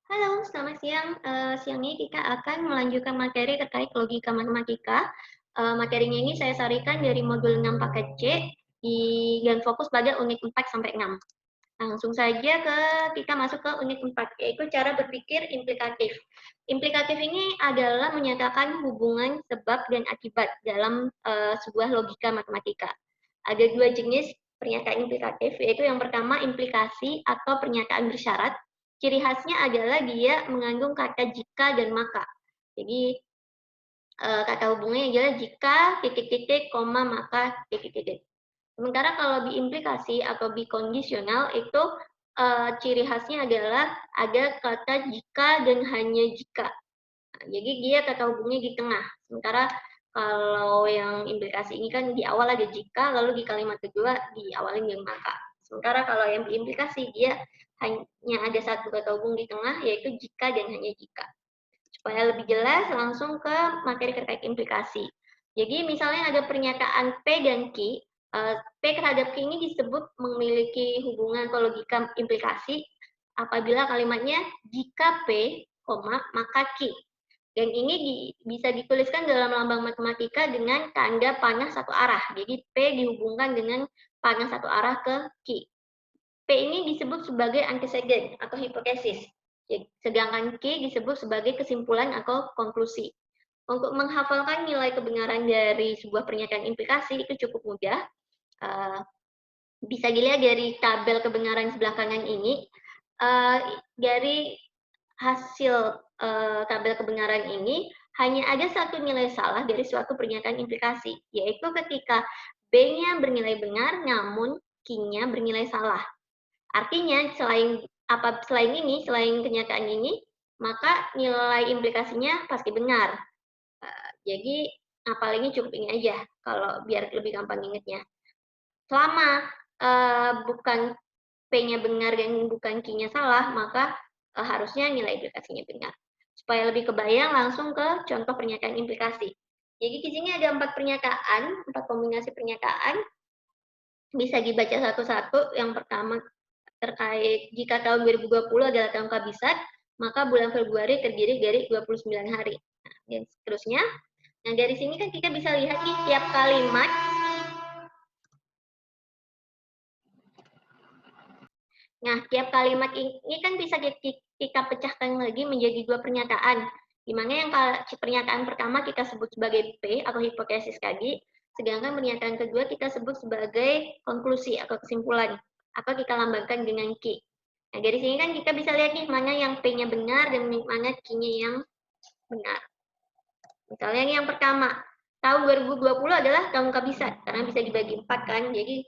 Halo, selamat siang. Siang ini kita akan melanjutkan materi terkait logika matematika. Materinya ini saya sarikan dari modul 6 paket C dan fokus pada unit 4 sampai 6. Langsung saja kita masuk ke unit 4, yaitu cara berpikir implikatif. Implikatif ini adalah menyatakan hubungan sebab dan akibat dalam sebuah logika matematika. Ada dua jenis pernyataan implikatif, yaitu yang pertama implikasi atau pernyataan bersyarat. Ciri khasnya adalah dia mengandung kata jika dan maka. Jadi kata hubungannya adalah jika titik-titik, koma, maka titik-titik. Sementara kalau biimplikasi atau bikondisional itu ciri khasnya adalah ada kata jika dan hanya jika. Nah, jadi dia kata hubungnya di tengah. Sementara kalau yang implikasi ini kan di awal ada jika, lalu di kalimat kedua diawali dengan maka. Sementara kalau yang diimplikasi dia hanya ada satu kata hubung di tengah, yaitu jika dan hanya jika. Supaya lebih jelas, langsung ke materi terkait implikasi. Jadi misalnya ada pernyataan P dan Q, P terhadap Q ini disebut memiliki hubungan atau logika implikasi apabila kalimatnya jika P, maka Q. Dan ini bisa dituliskan dalam lambang matematika dengan tanda panah satu arah. Jadi P dihubungkan dengan panah satu arah ke Q. P ini disebut sebagai antecedent atau hipotesis. Sedangkan Q disebut sebagai kesimpulan atau konklusi. Untuk menghafalkan nilai kebenaran dari sebuah pernyataan implikasi itu cukup mudah. Bisa dilihat dari tabel kebenaran sebelah kanan ini. Dari hasil tabel kebenaran ini hanya ada satu nilai salah dari suatu pernyataan implikasi, yaitu ketika B-nya bernilai benar namun Q-nya bernilai salah. Artinya selain kenyataan ini, maka nilai implikasinya pasti benar. Jadi ini cukup ini aja kalau biar lebih gampang ingatnya. Selama bukan P-nya benar dan bukan Q-nya salah, maka harusnya nilai implikasinya benar. Supaya lebih kebayang, langsung ke contoh pernyataan implikasi. Jadi di sini ada 4 pernyataan, 4 kombinasi pernyataan. Bisa dibaca satu-satu. Yang pertama terkait jika tahun 2020 adalah tahun kabisat, maka bulan Februari terdiri dari 29 hari. Nah, dan seterusnya. Nah, dari sini kan kita bisa lihat nih tiap kalimat. Nah, tiap kalimat ini kan bisa kita pecahkan lagi menjadi dua pernyataan. Di mana yang pernyataan pertama kita sebut sebagai P atau hipotesis tadi, sedangkan pernyataan kedua kita sebut sebagai konklusi atau kesimpulan, atau kita lambangkan dengan Q. Nah, dari sini kan kita bisa lihat nih mana yang P-nya benar dan mana Q-nya yang benar. Misalnya yang pertama, tahun 2020 adalah tahun kabisat, karena bisa dibagi 4 kan, jadi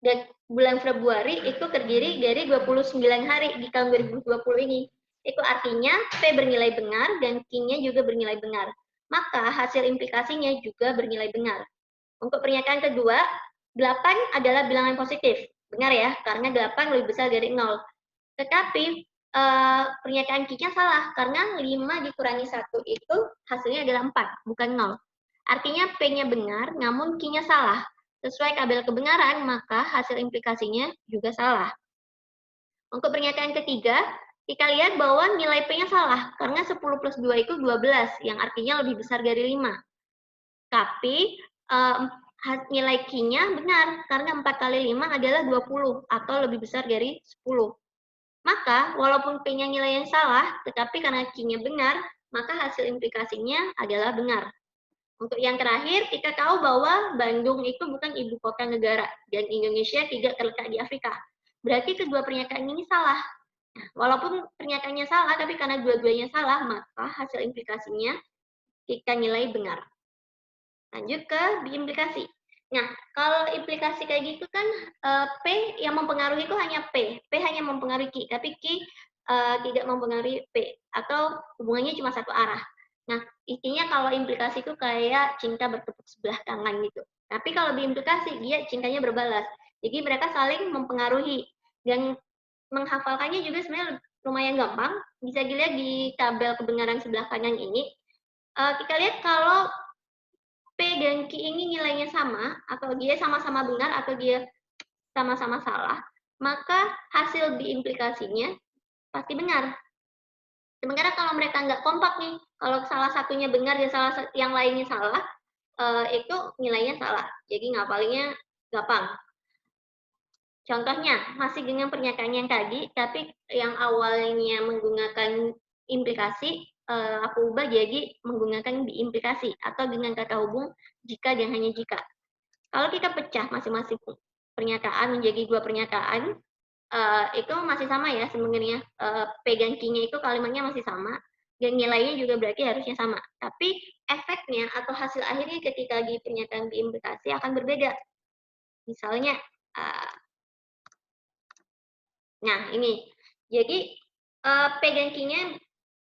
dan bulan Februari itu terdiri dari 29 hari di tahun 2020 ini. Itu artinya P bernilai benar dan Q-nya juga bernilai benar. Maka hasil implikasinya juga bernilai benar. Untuk pernyataan kedua, 8 adalah bilangan positif. Benar ya, karena 8 lebih besar dari 0. Tetapi pernyataan Q-nya salah, karena 5 dikurangi 1 itu hasilnya adalah 4, bukan 0. Artinya P-nya benar, namun Q-nya salah. Sesuai tabel kebenaran, maka hasil implikasinya juga salah. Untuk pernyataan ketiga, kita lihat bahwa nilai P-nya salah, karena 10 plus 2 itu 12, yang artinya lebih besar dari 5. Tapi nilai Q-nya benar, karena 4 kali 5 adalah 20, atau lebih besar dari 10. Maka, walaupun P-nya nilai yang salah, tetapi karena Q-nya benar, maka hasil implikasinya adalah benar. Untuk yang terakhir, kita tahu bahwa Bandung itu bukan ibu kota negara, dan Indonesia tidak terletak di Afrika. Berarti kedua pernyataan ini salah. Nah, walaupun pernyataannya salah, tapi karena dua-duanya salah, maka hasil implikasinya kita nilai benar. Lanjut ke biimplikasi. Nah, kalau implikasi kayak gitu kan, P yang mempengaruhi itu hanya P. P hanya mempengaruhi Q, tapi Q tidak mempengaruhi P. Atau hubungannya cuma satu arah. Nah, intinya kalau implikasi itu kayak cinta bertepuk sebelah tangan gitu. Tapi kalau biimplikasi, dia cintanya berbalas. Jadi mereka saling mempengaruhi. Dan menghafalkannya juga sebenarnya lumayan gampang. Bisa dilihat di tabel kebenaran sebelah kanan ini. Kita lihat kalau P dan Q ini nilainya sama, atau dia sama-sama benar, atau dia sama-sama salah, maka hasil biimplikasinya pasti benar. Sementara kalau mereka nggak kompak nih, kalau salah satunya benar dan yang lainnya salah, itu nilainya salah. Jadi ngapalinnya gampang. Contohnya, masih dengan pernyataan yang tadi, tapi yang awalnya menggunakan implikasi, aku ubah jadi menggunakan diimplikasi atau dengan kata hubung jika dan hanya jika. Kalau kita pecah masing-masing pernyataan menjadi 2 pernyataan, itu masih sama ya sebenarnya, P dan Q-nya itu kalimatnya masih sama, dan nilainya juga berarti harusnya sama. Tapi efeknya atau hasil akhirnya ketika di pernyataan diimplikasi akan berbeda. Misalnya, nah ini, jadi P dan Q-nya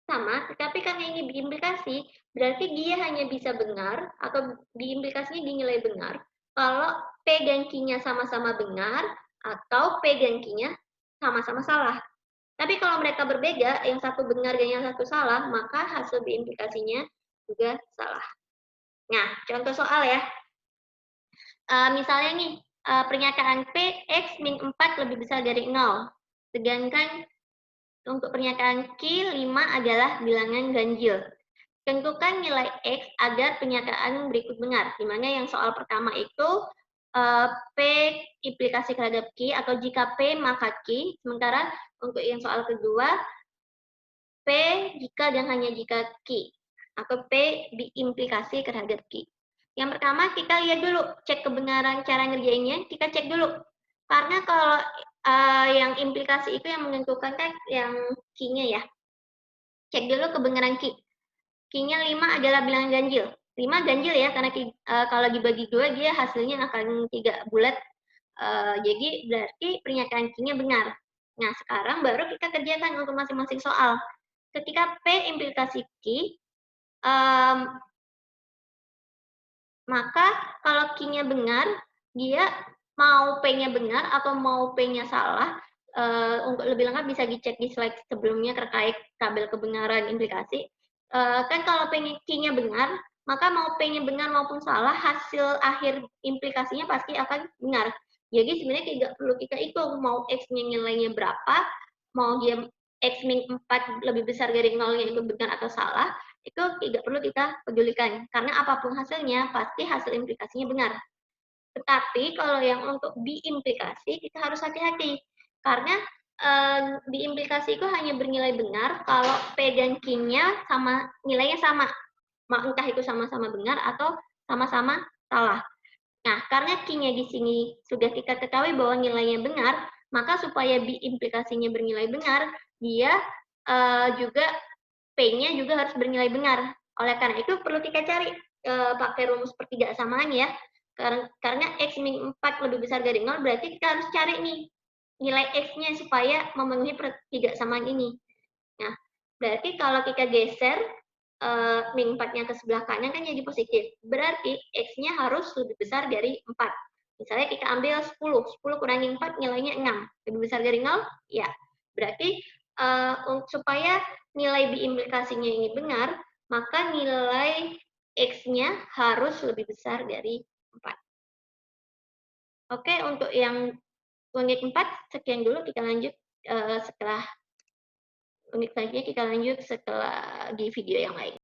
sama, tetapi karena ini diimplikasi, berarti dia hanya bisa benar atau diimplikasinya dinilai benar kalau P dan Q-nya sama-sama benar atau P dan Q-nya sama-sama salah. Tapi kalau mereka berbeda, yang satu benar dan yang satu salah, maka hasil diimplikasinya juga salah. Nah, contoh soal ya. Misalnya nih, pernyataan P, X min 4 lebih besar dari 0. Sedangkan untuk pernyataan Q, 5 adalah bilangan ganjil. Tentukan nilai X agar pernyataan berikut benar, di mana yang soal pertama itu P implikasi terhadap Q, atau jika P maka Q, sementara untuk yang soal kedua, P jika dan hanya jika Q, atau P diimplikasi terhadap Q. Yang pertama kita lihat dulu, cek kebenaran cara ngerjainnya, kita cek dulu. Karena kalau yang implikasi itu yang menentukan kan yang Q-nya ya. Cek dulu kebenaran Q. Q-nya 5 adalah bilangan ganjil. 5 ganjil ya, karena kalau dibagi 2 dia hasilnya akan 3 bulat. Jadi berarti pernyataan Q-nya benar. Nah, sekarang baru kita kerjakan untuk masing-masing soal. Ketika P implikasi Q, maka kalau Q-nya benar, dia mau P-nya benar atau mau P-nya salah, untuk lebih lengkap bisa dicek di slide sebelumnya terkait tabel kebenaran implikasi. Kan kalau Q-nya benar, maka mau P-nya benar maupun salah, hasil akhir implikasinya pasti akan benar. Jadi sebenarnya tidak perlu kita hitung mau X-nya nilainya berapa, mau dia X min 4 lebih besar dari 0-nya itu benar atau salah, itu tidak perlu kita pedulikan. Karena apapun hasilnya, pasti hasil implikasinya benar. Tetapi kalau yang untuk diimplikasi, kita harus hati-hati. Karena diimplikasi itu hanya bernilai benar kalau P dan Q-nya sama, nilainya sama. Entah itu sama-sama benar atau sama-sama salah. Nah, karena Q-nya di sini sudah kita ketahui bahwa nilainya benar, maka supaya diimplikasinya bernilai benar, dia juga P-nya juga harus bernilai benar. Oleh karena itu perlu kita cari pakai rumus pertidaksamaannya ya. Karena X min 4 lebih besar dari 0, berarti kita harus cari nih nilai X-nya supaya memenuhi pertidaksamaan ini. Nah, berarti kalau kita geser min 4-nya ke sebelah kanan kan jadi positif. Berarti X-nya harus lebih besar dari 4. Misalnya kita ambil 10, 10 kurangi 4 nilainya 6. Lebih besar dari 0? Ya. Berarti supaya nilai diimplikasinya ini benar, maka nilai X-nya harus lebih besar dari 4. Oke, untuk yang unit 4, sekian dulu, kita lanjut setelah unit selanjutnya, kita lanjut setelah di video yang lain.